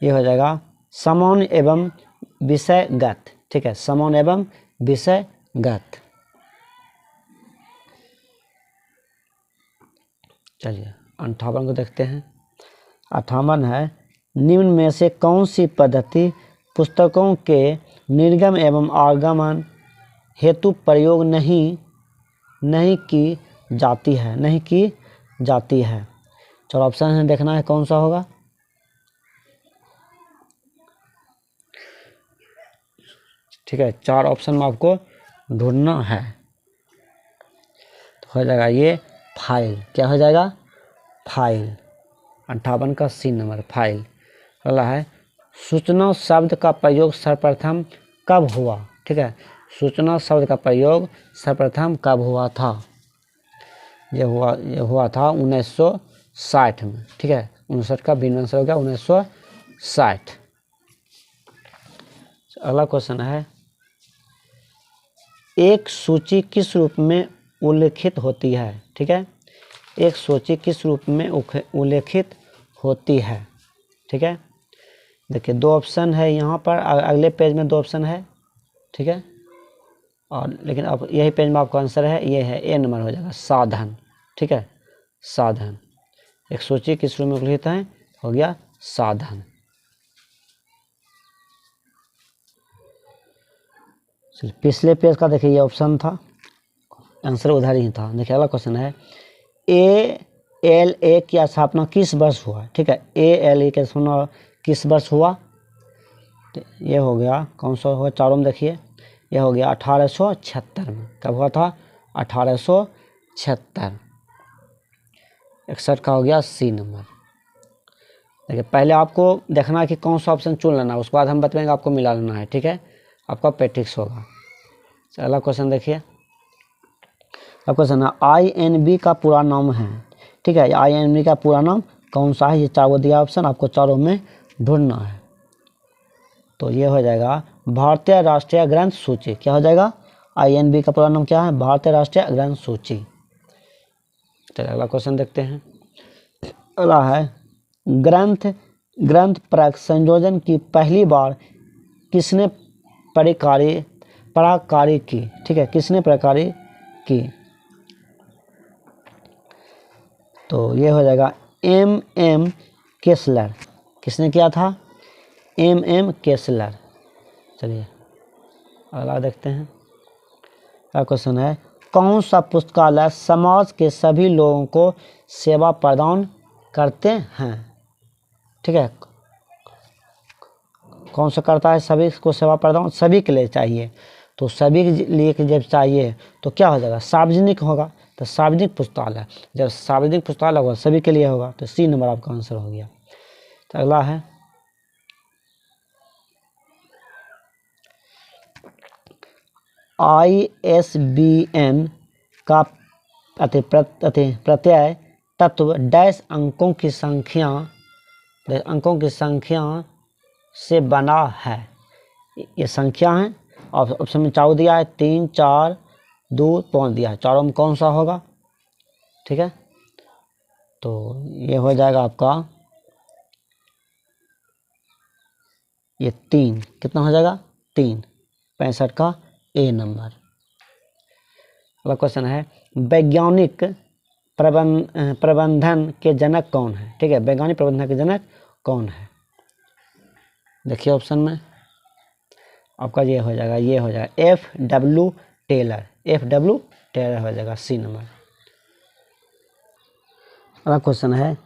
ये हो जाएगा सामान्य एवं विषयगत। ठीक है, सामान्य एवं विषयगत। चलिए 58 को देखते हैं। 58 है, निम्न में से कौन सी पद्धति पुस्तकों के निर्गम एवं आगमन हेतु प्रयोग नहीं की जाती है। 4 ऑप्शन है, देखना है कौन सा होगा। ठीक है, 4 ऑप्शन में आपको ढूंढना है। तो हो जाएगा ये फाइल। क्या हो जाएगा? फाइल। 58 का सी नंबर, फाइल। अगला है, सूचना शब्द का प्रयोग सर्वप्रथम कब हुआ। ठीक है, सूचना शब्द का प्रयोग सर्वप्रथम कब हुआ था। ये हुआ था 1960 में। ठीक है, 59 का बिन आंसर हो गया 1960। अगला क्वेश्चन है, एक सूची किस रूप में उल्लेखित होती है। ठीक है, एक सूची किस रूप में उल्लेखित होती है। ठीक है, देखिए 2 ऑप्शन है यहाँ पर, अगले पेज में 2 ऑप्शन है। ठीक है, और लेकिन अब यही पेज में आपका आंसर है, ये है ए नंबर हो जाएगा, साधन। ठीक है, साधन। एक सूची किस रूप में उल्लेखित है, हो गया साधन। पिछले पेज का देखिए ये ऑप्शन था, आंसर उधर ही था। देखिए अगला क्वेश्चन है, ALA की स्थापना किस वर्ष हुआ। ठीक है, ALA की स्थापना किस वर्ष हुआ। तो ये हो गया कौन सा हुआ, चारों में देखिए। ये हो गया 1876 में। कब हुआ था? 1876। 61 का हो गया सी नंबर। देखिए पहले आपको देखना है कि कौन सा ऑप्शन चुन लेना है, उसके बाद हम बताएंगे आपको मिला लेना है। ठीक है, आपका प्रैक्टिस होगा। अगला क्वेश्चन देखिए। अब क्वेश्चन है, INB का पूरा नाम है। ठीक है, INB का पूरा नाम कौन सा है। ये 4 दिया ऑप्शन, आपको चारों में ढूंढना है। तो ये हो जाएगा भारतीय राष्ट्रीय ग्रंथ सूची। क्या हो जाएगा? INB का पूरा नाम क्या है? भारतीय राष्ट्रीय ग्रंथ सूची। चलिए अगला क्वेश्चन देखते हैं। अगला है, ग्रंथ परक संयोजन की पहली बार किसने पराकारी की। ठीक है, किसने पराकारी की। तो ये हो जाएगा M.M. केसलर। किसने किया था? M.M. केसलर। चलिए अगला देखते हैं। क्या क्वेश्चन है? कौन सा पुस्तकालय समाज के सभी लोगों को सेवा प्रदान करते हैं? ठीक है, कौन सा करता है? सभी को सेवा प्रदान, सभी के लिए चाहिए। तो सभी के लिए जब चाहिए तो क्या हो जाएगा? सार्वजनिक होगा। तो सार्वजनिक पुस्तकालय, जब सार्वजनिक पुस्तकालय होगा सभी के लिए होगा, तो सी नंबर आपका आंसर हो गया। तो अगला है ISBN का प्रत्यय तत्व डैश अंकों की संख्या से बना है। ये संख्या है। ऑप्शन में चार दिया है, 3, 4, 2, 5 दिया है। चारों में कौन सा होगा? ठीक है, तो ये हो जाएगा आपका ये 3। कितना हो जाएगा? 3। 65 का ए नंबर। अगला क्वेश्चन है वैज्ञानिक प्रबंधन के जनक कौन है? ठीक है, वैज्ञानिक प्रबंधन के जनक कौन है? देखिए ऑप्शन में आपका ये हो जाएगा FW टेलर। FW टेलर हो जाएगा सी नंबर। अगला क्वेश्चन है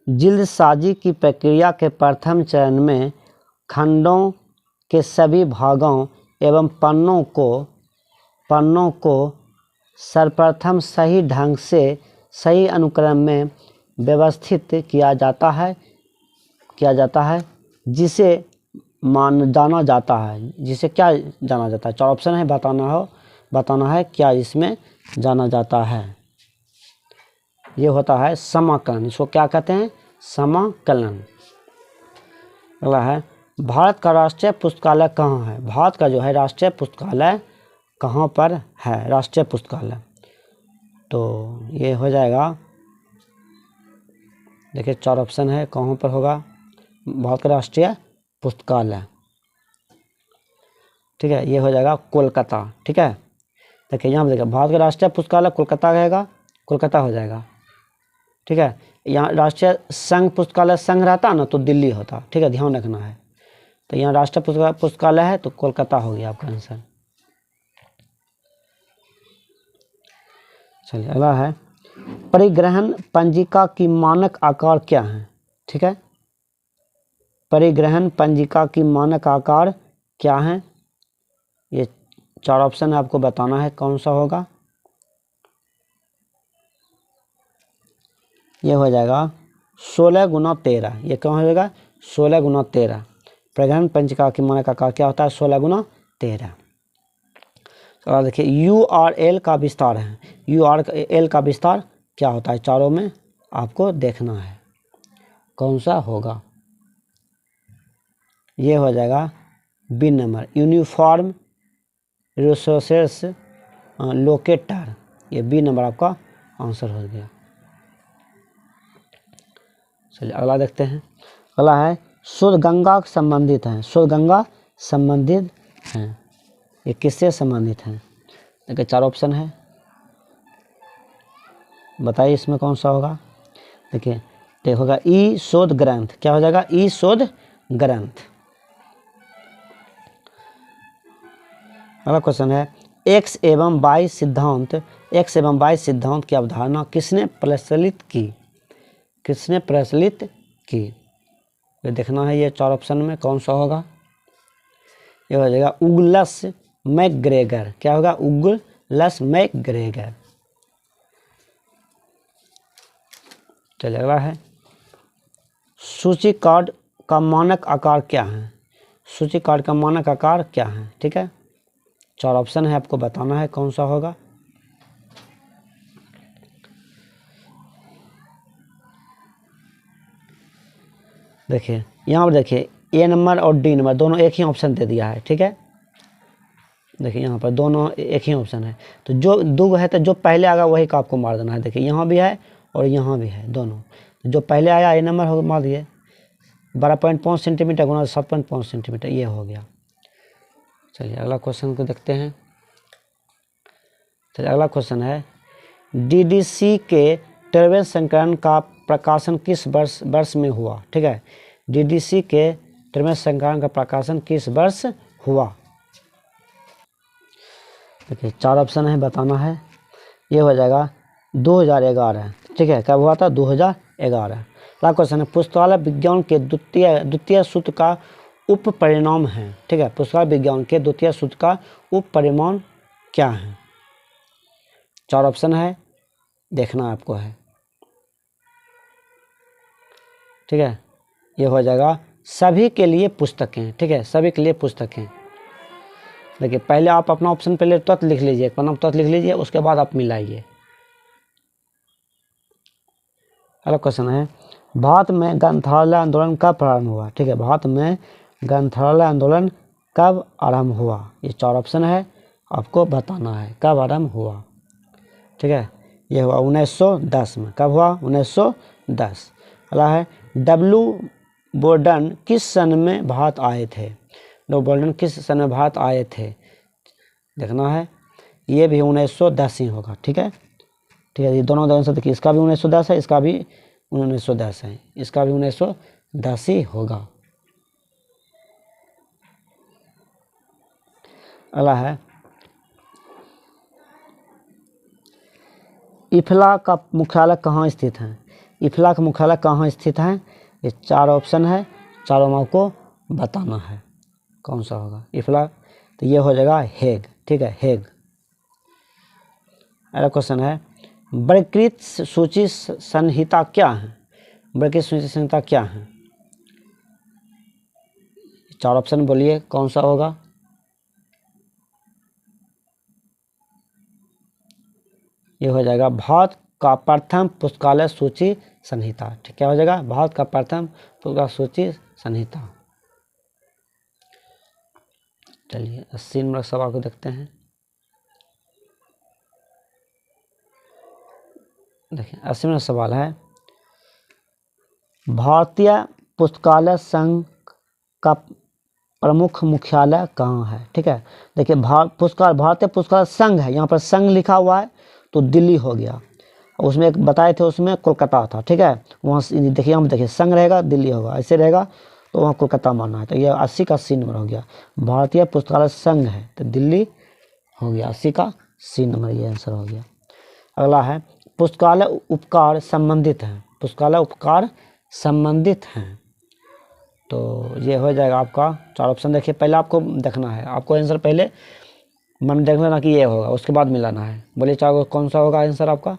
जिल्दसाजी की प्रक्रिया के प्रथम चरण में खंडों के सभी भागों एवं पन्नों को सर्वप्रथम सही ढंग से सही अनुक्रम में व्यवस्थित किया जाता है जिसे जाना जाता है। जिसे क्या जाना जाता है? 4 ऑप्शन है, बताना है क्या इसमें जाना जाता है। ये होता है समाकलन। इसको क्या कहते हैं? समाकलन। अगला है भारत का राष्ट्रीय पुस्तकालय कहाँ है? भारत का जो है राष्ट्रीय पुस्तकालय कहाँ पर है? राष्ट्रीय पुस्तकालय, तो ये हो जाएगा, देखिए 4 ऑप्शन है, कहाँ पर होगा? भारत का राष्ट्रीय पुस्तकालय, ठीक है, ये हो जाएगा कोलकाता। ठीक है, देखिए यहाँ पर देखिए भारत का राष्ट्रीय पुस्तकालय कोलकाता रहेगा, कोलकाता हो जाएगा। ठीक है, यहाँ राष्ट्रीय संघ पुस्तकालय संघ रहता ना तो दिल्ली होता। ठीक है, ध्यान रखना है। तो यहाँ राष्ट्रीय पुस्तकालय है तो कोलकाता हो गया आपका आंसर। चलिए अगला है परिग्रहण पंजिका की मानक आकार क्या है? ठीक है, परिग्रहण पंजिका की मानक आकार क्या है? ये 4 ऑप्शन आपको बताना है कौन सा होगा। ये हो जाएगा 16x13। ये कौन हो जाएगा? 16x13। परिग्रहण पंजिका की मानक आकार क्या होता है? 16x13। तो देखिए URL का विस्तार है। URL का विस्तार क्या होता है? चारों में आपको देखना है कौन सा होगा। ये हो जाएगा B number, uniform resources locator. ये बी नंबर आपका आंसर हो गया। चलिए अगला देखते हैं। अगला है शुद्ध गंगा संबंधित है। शुद्ध गंगा संबंधित हैं। ये किससे संबंधित हैं? देखिए 4 ऑप्शन है, बताइए इसमें कौन सा होगा। देखिए तो होगा ई शोध ग्रंथ। क्या हो जाएगा? ई शोध ग्रंथ। अगला क्वेश्चन है एक्स एवं वाई सिद्धांत की अवधारणा किसने प्रचलित की? किसने प्रचलित की? ये देखना है। ये 4 ऑप्शन में कौन सा होगा। ये हो जाएगा उगलस मैकग्रेगर। क्या होगा? उगलस मैकग्रेगर। चलिए अगला है सूची कार्ड का मानक आकार क्या है? सूची कार्ड का मानक आकार क्या है? ठीक है, 4 ऑप्शन है, आपको बताना है कौन सा होगा। देखिए यहाँ पर देखिए ए नंबर और डी नंबर दोनों एक ही ऑप्शन दे दिया है। ठीक है, देखिए यहाँ पर दोनों एक ही ऑप्शन है, तो जो दो है तो जो पहले आएगा वही का आपको मार देना है। देखिए यहाँ भी है और यहाँ भी है, दोनों जो पहले आया ए नंबर हो मार दिए। 12.5 सेंटीमीटर गुना 7.5 सेंटीमीटर, ये हो गया। चलिए अगला क्वेश्चन को देखते हैं। चलिए अगला क्वेश्चन है डीडीसी के 13वें संस्करण का प्रकाशन किस वर्ष में हुआ? ठीक है, डीडीसी के 13वें संस्करण का प्रकाशन किस वर्ष हुआ? देखिए 4 ऑप्शन है, बताना है। ये हो जाएगा 2011। ठीक है, कब हुआ था? 2011। अगला क्वेश्चन है, पुस्तकालय विज्ञान के द्वितीय सूत्र का उप परिणाम है। ठीक है, पुस्तकालय विज्ञान के द्वितीय सूत्र का उप परिणाम क्या है? 4 ऑप्शन है, देखना आपको है। ठीक है, ये हो जाएगा सभी के लिए पुस्तकें। ठीक है, सभी के लिए पुस्तकें। देखिए पहले आप अपना ऑप्शन पहले तत्व लिख लीजिए, तत्व लिख लीजिए, उसके बाद आप मिलाइए। अगला क्वेश्चन है, भारत में ग्रंथालय आंदोलन कब प्रारंभ हुआ? ठीक है, भारत में ग्रंथालय आंदोलन कब आरंभ हुआ? ये 4 ऑप्शन है, आपको बताना है कब आरंभ हुआ। ठीक है, ये हुआ 1910 में। कब हुआ? 1910। अगला है, डब्ल्यू बोर्डन किस सन में भारत आए थे? डब्ल्यू बोर्डन किस सन में भारत आए थे? देखना है, ये भी 1910 ही होगा। ठीक है, ठीक है, ये दोनों आंसर देखिए, इसका भी 1910 है, इसका भी 1910 है, इसका भी 1910 ही होगा। अगला है, इफला का मुख्यालय कहाँ स्थित है? इफला का मुख्यालय कहाँ स्थित है? ये 4 ऑप्शन है, चारों में आपको बताना है कौन सा होगा। इफला, तो ये हो जाएगा हेग। ठीक है, हेग। अगला क्वेश्चन है, वर्गीकृत सूची संहिता क्या है? वर्गीकृत सूची संहिता क्या है? 4 ऑप्शन बोलिए कौन सा होगा। ये हो जाएगा भारत का प्रथम पुस्तकालय सूची संहिता। ठीक, क्या हो जाएगा? भारत का प्रथम पुस्तकालय सूची संहिता। चलिए 80 नंबर सवाल को देखते हैं। देखिए 80 नंबर सवाल है, भारतीय पुस्तकालय संघ का प्रमुख मुख्यालय कहाँ है? ठीक है, देखिए भारतीय पुस्तकालय संघ है, यहाँ पर संघ लिखा हुआ है तो दिल्ली हो गया। उसमें एक बताए थे, उसमें कोलकाता था। ठीक है, वहाँ देखिए, हम देखिए संघ रहेगा दिल्ली होगा, ऐसे रहेगा तो वहाँ कोलकाता मानना है। तो ये 80 का C नंबर हो गया। भारतीय पुस्तकालय संघ है तो दिल्ली हो गया, 80 का C नंबर, ये आंसर हो गया। अगला है, पुस्तकालय उपकार संबंधित है। पुस्तकालय उपकार संबंधित हैं, तो ये हो जाएगा आपका 4 ऑप्शन। देखिए पहले आपको देखना है, आपको आंसर पहले मन देख लेना कि ये होगा, उसके बाद मिलाना है। बोलिए 4 कौन सा होगा आंसर आपका?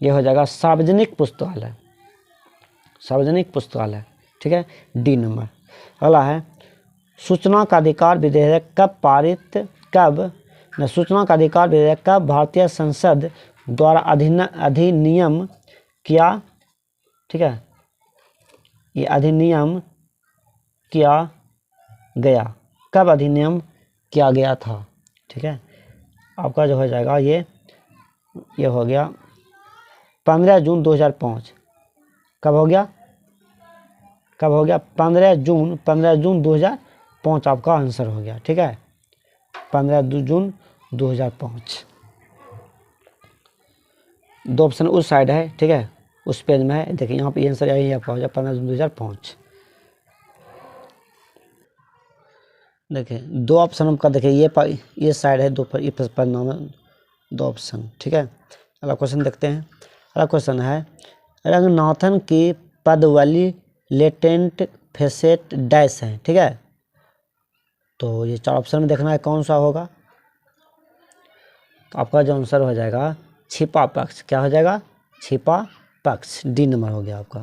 ये हो जाएगा सार्वजनिक पुस्तकालय। सार्वजनिक पुस्तकालय। ठीक है, D नंबर। अगला है, सूचना का अधिकार विधेयक सूचना का अधिकार विधेयक कब भारतीय संसद द्वारा अधिनियम किया? ठीक है, ये अधिनियम किया गया, कब अधिनियम किया गया था? ठीक है, आपका जो हो जाएगा ये हो गया 15 जून 2005। कब हो गया? 15 जून 2005 आपका आंसर हो गया। ठीक है, 15 जून 2005। 2 ऑप्शन उस साइड है। ठीक है, उस पेज में है, देखिए यहाँ पे आंसर यही आपका हो जाए 15 जून 2005। देखिए 2 ऑप्शन आपका, देखिए ये साइड है, 2 पर ये पन्ना में 2 ऑप्शन। ठीक है, अगला क्वेश्चन देखते हैं। अगला क्वेश्चन है, रंगनाथन की पदवली लेटेंट फेसेट डैश है। ठीक है, तो ये 4 ऑप्शन में देखना है कौन सा होगा। तो आपका जो आंसर हो जाएगा छिपा पक्ष। क्या हो जाएगा? छिपा पक्ष। D नंबर हो गया आपका।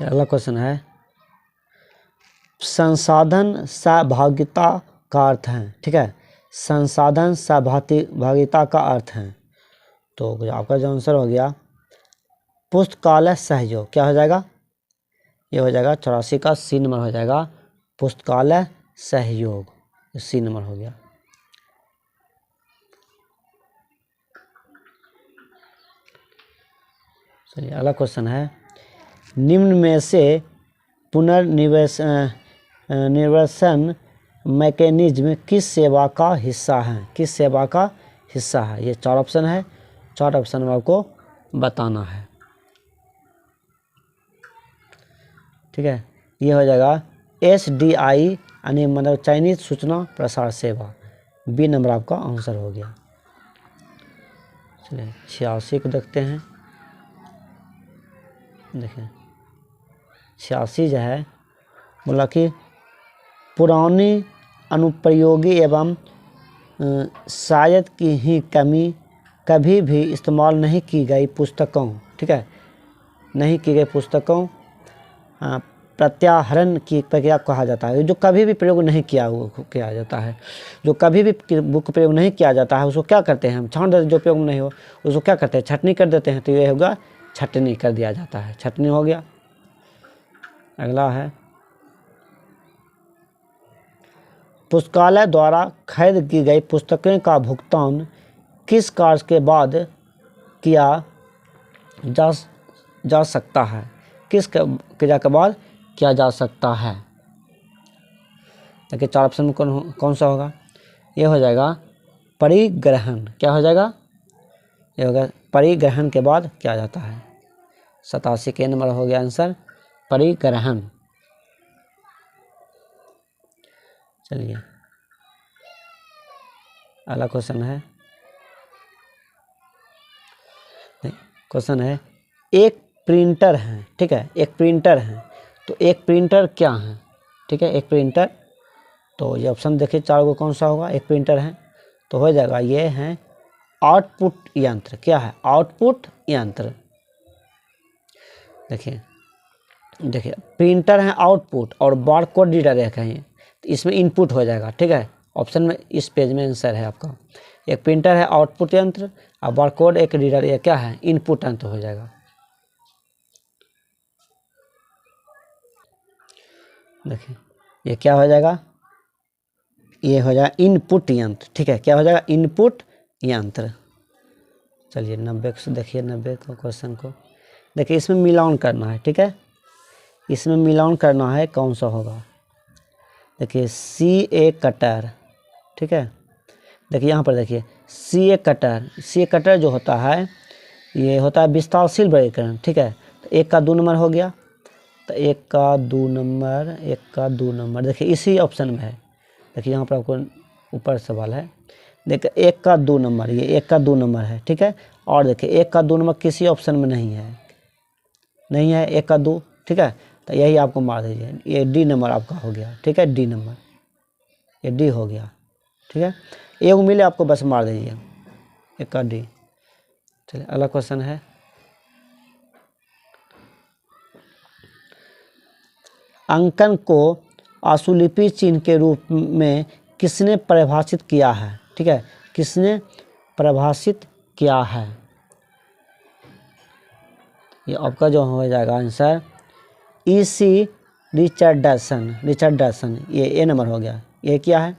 अगला क्वेश्चन है, संसाधन सहभागिता का अर्थ है। ठीक है, संसाधन सहभागिता का अर्थ है, तो आपका जो आंसर हो गया पुस्तकालय सहयोग। क्या हो जाएगा? ये हो जाएगा 84 का C नंबर हो जाएगा, पुस्तकालय सहयोग, C नंबर हो गया। चलिए अगला क्वेश्चन है, निम्न में से पुनर्निवेशन मैकेनिज्म किस सेवा का हिस्सा है? किस सेवा का हिस्सा है। ये 4 ऑप्शन है, 4 ऑप्शन में आपको बताना है। ठीक है, ये हो जाएगा SDI यानी मतलब चाइनीज सूचना प्रसार सेवा। बी नंबर आपका आंसर हो गया। चलिए 86 को देखते हैं। देखिए 86 जो है बोला कि पुरानी अनुप्रयोगी एवं शायद की ही कभी भी इस्तेमाल नहीं की गई पुस्तकों, ठीक है, नहीं की गई पुस्तकों प्रत्याहरण की प्रक्रिया कहा जाता है। जो कभी भी प्रयोग नहीं किया जाता है, जो कभी भी बुक प्रयोग नहीं किया जाता है उसको क्या करते हैं हम, छांट देते, जो प्रयोग नहीं हो उसको क्या करते हैं, छटनी कर देते हैं। तो ये होगा छटनी कर दिया जाता है, छटनी हो गया। अगला है पुस्तकालय द्वारा खरीद की गई पुस्तकें का भुगतान किस कार्य के बाद किया जा सकता है, किस क्रिया के बाद किया जा सकता है। देखिए 4 ऑप्शन में कौन सा होगा। ये हो जाएगा परिग्रहण। क्या हो जाएगा, ये होगा परिग्रहण के बाद किया जाता है। 87 के नंबर हो गया आंसर, परिग्रहण। चलिए अगला क्वेश्चन है, एक प्रिंटर है, ठीक है, एक प्रिंटर है। तो एक प्रिंटर क्या है, ठीक है, एक प्रिंटर। तो ये ऑप्शन देखिए 4 को कौन सा होगा। एक प्रिंटर है तो हो जाएगा ये है आउटपुट यंत्र। क्या है, आउटपुट यंत्र। देखिए प्रिंटर है आउटपुट और बारकोड रीडर एक है, तो इसमें इनपुट हो जाएगा। ठीक है, ऑप्शन में इस पेज में आंसर है आपका। एक प्रिंटर है आउटपुट यंत्र और बारकोड एक रीडर, ये क्या है, इनपुट यंत्र हो जाएगा। देखिए ये क्या हो जाएगा, ये हो जाएगा इनपुट यंत्र। ठीक है, क्या हो जाएगा, इनपुट यंत्र। चलिए 90 से देखिए, 90 को क्वेश्चन को देखिए, इसमें मिलान करना है। ठीक है, इसमें मिलान करना है, कौन सा होगा। देखिए CA कटर, ठीक है, देखिए यहाँ पर देखिए CA कटर जो होता है ये होता है विस्तारशील वर्गीकरण। ठीक है, तो 1 का 2 नंबर हो गया, तो 1 का 2 नंबर देखिए इसी ऑप्शन में है। देखिए यहाँ पर आपको ऊपर सवाल है, देखिए 1 का 2 नंबर, ये 1 का 2 नंबर है। ठीक है, और देखिए 1 का 2 नंबर किसी ऑप्शन में नहीं है 1 का 2। ठीक है, तो यही आपको मार दीजिए, ये D नंबर आपका हो गया। ठीक है, D नंबर, ये D हो गया। ठीक है, एक मिले आपको बस मार दीजिए, 1 का D। चलिए अगला क्वेश्चन है, अंकन को आशुलिपि चिन्ह के रूप में किसने परिभाषित किया है। ठीक है, किसने परिभाषित किया है। ये आपका जो हो जाएगा आंसर EC रिचर्डसन, ये A नंबर हो गया। ये क्या है।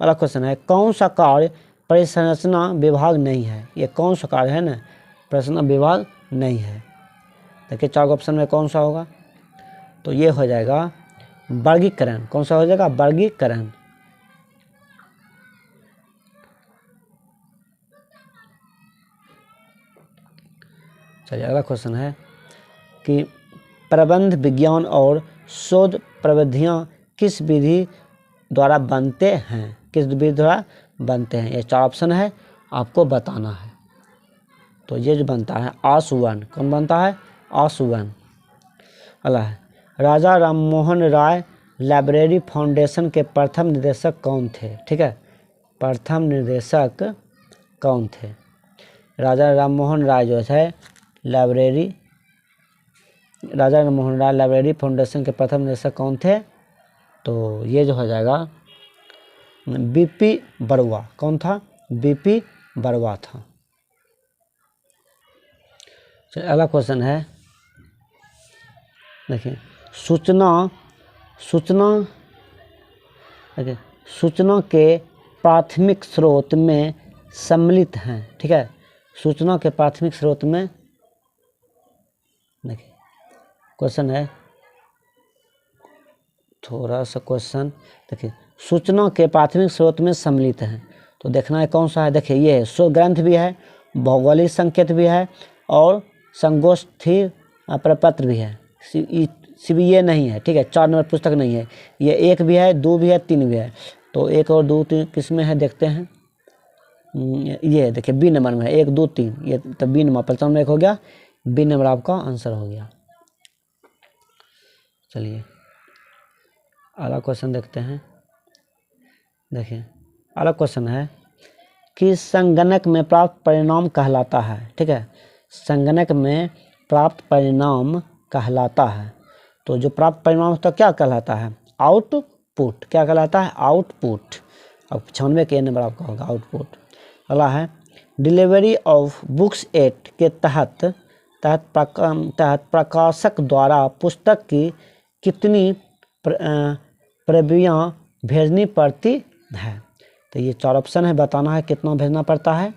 अगला क्वेश्चन है, कौन सा कार्य परिसंरचना विभाग नहीं है। ये कौन सा कार्य है ना, परिसंरचना विभाग नहीं है। देखिए 4 ऑप्शन में कौन सा होगा, तो ये हो जाएगा वर्गीकरण। कौन सा हो जाएगा, वर्गीकरण। चलिए अगला क्वेश्चन है कि प्रबंध विज्ञान और शोध प्रविधियां किस विधि द्वारा बनते हैं, किस विधि द्वारा बनते हैं। ये 4 ऑप्शन है, आपको बताना है। तो ये जो बनता है आसुवन, कौन बनता है, आसुवन। अगला है, राजा राममोहन राय लाइब्रेरी फाउंडेशन के प्रथम निदेशक कौन थे। ठीक है, प्रथम निदेशक कौन थे। राजा राममोहन राय जो है राजा राममोहन राय लाइब्रेरी फाउंडेशन के प्रथम निदेशक कौन थे। तो ये जो हो जाएगा BP बरुआ। कौन था, BP बरुआ था। चलिए अगला क्वेश्चन है, देखिए सूचना के प्राथमिक स्रोत में सम्मिलित हैं। ठीक है, सूचना के प्राथमिक स्रोत में, देखिए क्वेश्चन है थोड़ा सा क्वेश्चन, देखिए सूचना के प्राथमिक स्रोत में सम्मिलित हैं। तो देखना है कौन सा है। देखिए ये है, स्व ग्रंथ भी है, भौगोलिक संकेत भी है और संगोष्ठी प्रपत्र भी है। सिर्फ ये नहीं है, ठीक है, 4 नंबर पुस्तक नहीं है, ये 1 भी है, 2 भी है, 3 भी है। तो 1 और 2 3 किस में है देखते हैं। ये देखिए बी नंबर में है, 1 2 3, ये तो बी नंबर प्रथम में 1 हो गया, बी नंबर आपका आंसर हो गया। चलिए अगला क्वेश्चन देखते हैं। देखिए अगला क्वेश्चन है कि संगणक में प्राप्त परिणाम कहलाता है, ठीक है, संगणक में प्राप्त परिणाम कहलाता है। तो जो प्राप्त परिणाम होता है क्या कहलाता है, आउटपुट। क्या कहलाता है, आउटपुट। अब 96 के नंबर आपका होगा आउटपुट। अगला है डिलीवरी ऑफ बुक्स एक्ट के तहत प्रकाशक द्वारा पुस्तक की कितनी प्रवियाँ भेजनी पड़ती है। तो ये 4 ऑप्शन है, बताना है कितना भेजना पड़ता है।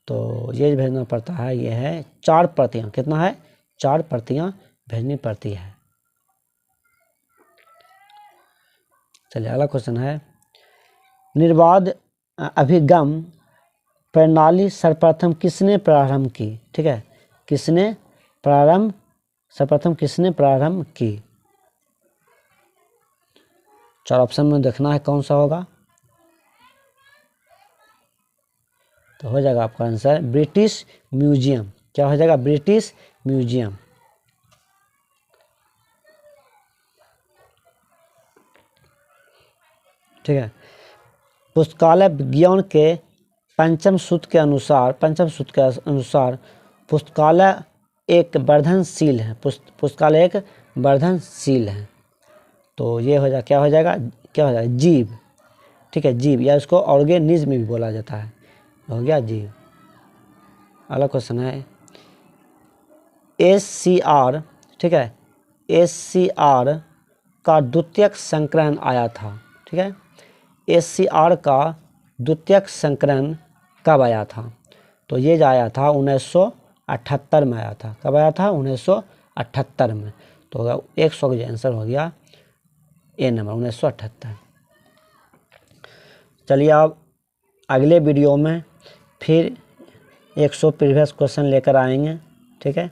तो ये भेजना पड़ता है, ये है 4 प्रतियाँ। कितना है, 4 प्रतियाँ भेजनी पड़ती है। चलिए अगला क्वेश्चन है निर्बाध अभिगम प्रणाली सर्वप्रथम किसने प्रारंभ की, ठीक है, सर्वप्रथम किसने प्रारंभ की। 4 ऑप्शन में देखना है कौन सा होगा। तो हो जाएगा आपका आंसर ब्रिटिश म्यूजियम। क्या हो जाएगा, ब्रिटिश म्यूजियम। ठीक है, पुस्तकालय विज्ञान के पंचम सूत्र के अनुसार पुस्तकालय एक वर्धनशील है। पुस्तकालय एक वर्धनशील है। तो ये हो जाए क्या हो जाएगा जीव, ठीक है, जीव, या इसको ऑर्गेनिज्म भी बोला जाता है। हो गया जीव। अगला क्वेश्चन है SCR, ठीक है, SCR का द्वितीयक संस्करण आया था, ठीक है, SCR का द्वितीयक संस्करण कब आया था। तो ये जो आया था 1978 में आया था। कब आया था, 1978 में। तो होगा 100 का आंसर हो गया ए नंबर 1978। चलिए अब अगले वीडियो में फिर 100 प्रीवियस क्वेश्चन लेकर आएंगे, ठीक है।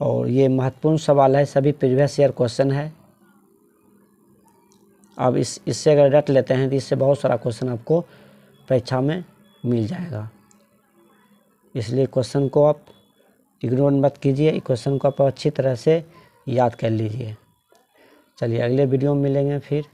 और ये महत्वपूर्ण सवाल है, सभी प्रीवियस ईयर क्वेश्चन है। अब इससे अगर रट लेते हैं तो इससे बहुत सारा क्वेश्चन आपको परीक्षा में मिल जाएगा। इसलिए क्वेश्चन को आप इग्नोर मत कीजिए, क्वेश्चन को आप अच्छी तरह से याद कर लीजिए। चलिए अगले वीडियो में मिलेंगे फिर।